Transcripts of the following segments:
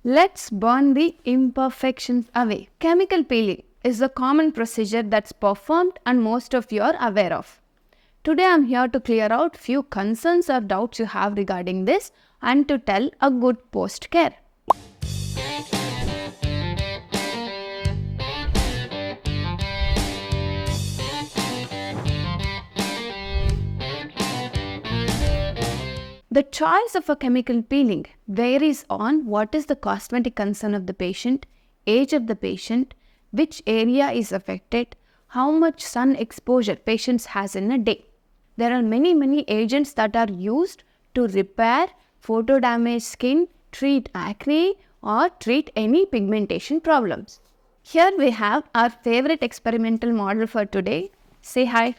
Let's burn the imperfections away. Chemical peeling is a common procedure that's performed and most of you are aware of. Today I am here to clear out few concerns or doubts you have regarding this and to tell a good post-care. The choice of a chemical peeling varies on what is the cosmetic concern of the patient, age of the patient, which area is affected, how much sun exposure patients has in a day. There are many agents that are used to repair photo damaged skin, treat acne or treat any pigmentation problems. Here we have our favorite experimental model for today. Say hi.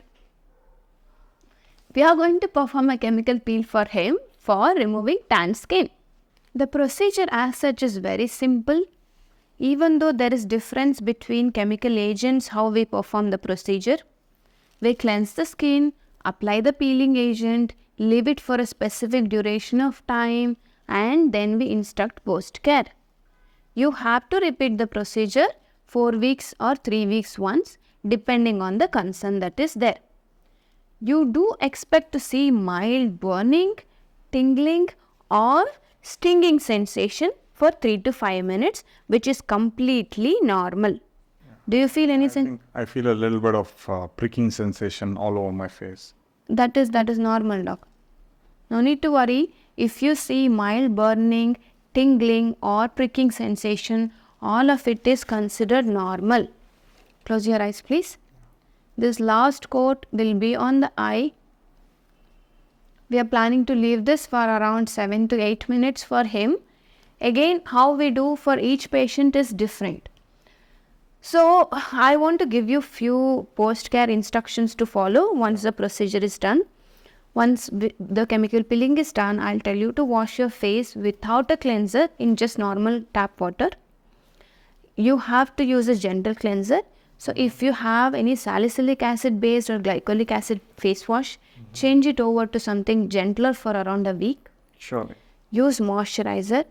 We are going to perform a chemical peel for him for removing tan skin. The procedure as such is very simple. Even though there is difference between chemical agents, how we perform the procedure. We cleanse the skin, apply the peeling agent, leave it for a specific duration of time, and then we instruct post-care. You have to repeat the procedure 4 weeks or 3 weeks once, depending on the concern that is there. You do expect to see mild burning, tingling or stinging sensation for 3 to 5 minutes, which is completely normal. Yeah. Do you feel anything? I feel a little bit of pricking sensation all over my face. That is normal, doc. No need to worry. If you see mild burning, tingling or pricking sensation, all of it is considered normal. Close your eyes, please. This last coat will be on the eye. We are planning to leave this for around 7 to 8 minutes for him. Again, how we do for each patient is different. So, I want to give you few post-care instructions to follow once the procedure is done. Once the chemical peeling is done, I'll tell you to wash your face without a cleanser in just normal tap water. You have to use a gentle cleanser. So, if you have any salicylic acid based or glycolic acid face wash, change it over to something gentler for around a week. Sure. Use moisturizer.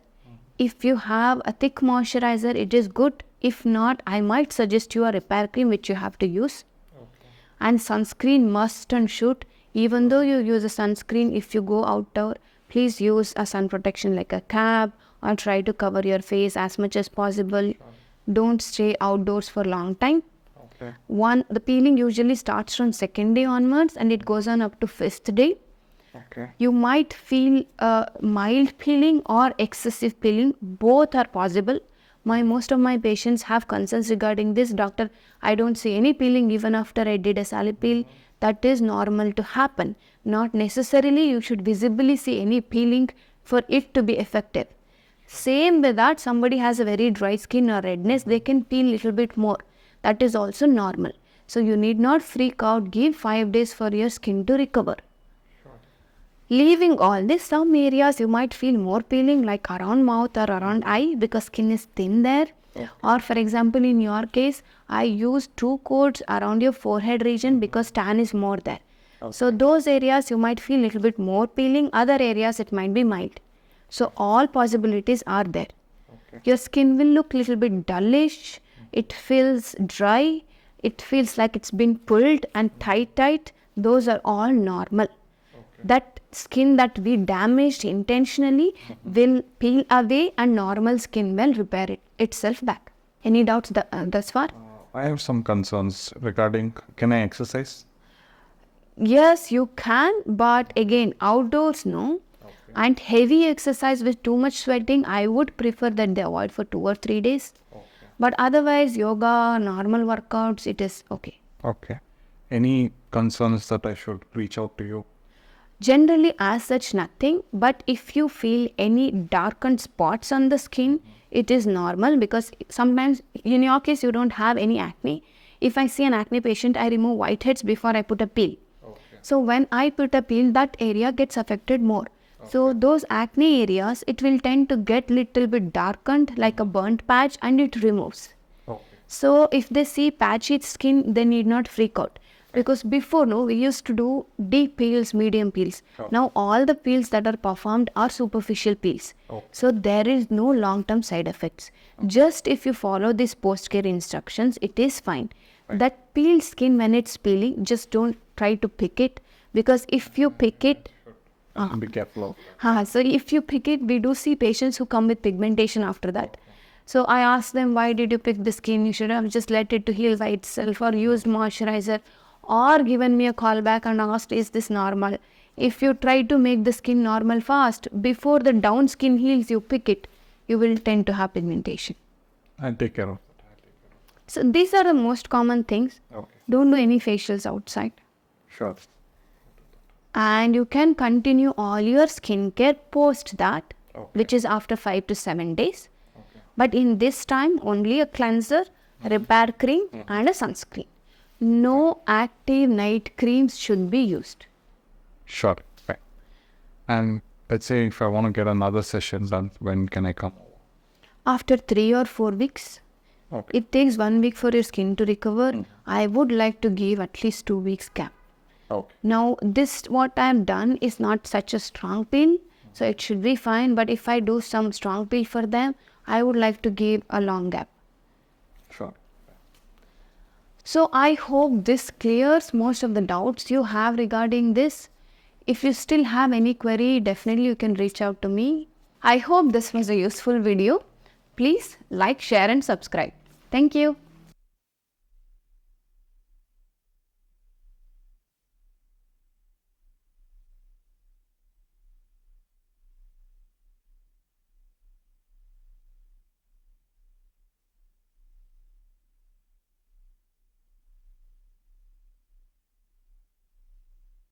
If you have a thick moisturizer, it is good. If not, I might suggest you a repair cream which you have to use. Okay. And sunscreen must and should. Even though you use a sunscreen, if you go outdoor, please use a sun protection like a cap or try to cover your face as much as possible. Sure. Don't stay outdoors for a long time. Okay. The peeling usually starts from 2nd day onwards and it goes on up to 5th day. Okay. You might feel mild peeling or excessive peeling. Both are possible. Most of my patients have concerns regarding this. Doctor, I don't see any peeling even after I did a salicylic peel. That is normal to happen. Not necessarily you should visibly see any peeling for it to be effective. Same with that, somebody has a very dry skin or redness, they can peel little bit more. That is also normal. So you need not freak out. Give 5 days for your skin to recover. Leaving all this, some areas you might feel more peeling like around mouth or around eye because skin is thin there. Yeah. Or for example, in your case, I use 2 coats around your forehead region because tan is more there. Okay. So those areas you might feel little bit more peeling, other areas it might be mild. So all possibilities are there. Okay. Your skin will look little bit dullish, it feels dry, it feels like it's been pulled and tight. Those are all normal. That skin that we damaged intentionally will peel away and normal skin will repair itself back. Any doubts thus far? I have some concerns regarding, can I exercise? Yes, you can, but again, outdoors, no. Okay. And heavy exercise with too much sweating, I would prefer that they avoid for 2 or 3 days. Okay. But otherwise, yoga, normal workouts, it is okay. Okay. Any concerns that I should reach out to you? Generally as such nothing, but if you feel any darkened spots on the skin, it is normal because sometimes in your case you don't have any acne. If I see an acne patient, I remove whiteheads before I put a peel. Okay. So when I put a peel, that area gets affected more. Okay. So those acne areas, it will tend to get little bit darkened like a burnt patch and it removes. Okay. So if they see patchy skin, they need not freak out. Because before, no, we used to do deep peels, medium peels. Now all the peels that are performed are superficial peels. So there is no long-term side effects. Just if you follow these post-care instructions, it is fine. That peeled skin, when it's peeling, just don't try to pick it, because if you pick it, Be careful. so if you pick it, we do see patients who come with pigmentation after that. So I ask them, why did you pick the skin? You should have just let it to heal by itself, or used moisturizer, or given me a call back and asked, is this normal? If you try to make the skin normal fast, before the down skin heals, you pick it, you will tend to have pigmentation. I'll take care of it. So these are the most common things. Okay. Don't do any facials outside. Sure. And you can continue all your skincare post that, which is after 5 to 7 days. But in this time, only a cleanser, repair cream and a sunscreen. No active night creams should be used. Sure. Fine. And let's say if I want to get another session done, when can I come? After 3 or 4 weeks, Okay. it takes 1 week for your skin to recover. I would like to give at least 2 weeks gap. Okay. Now, this what I have done is not such a strong peel, so it should be fine. But if I do some strong peel for them, I would like to give a long gap. Sure. So I hope this clears most of the doubts you have regarding this. If you still have any query, definitely you can reach out to me. I hope this was a useful video. Please like, share and subscribe. Thank you.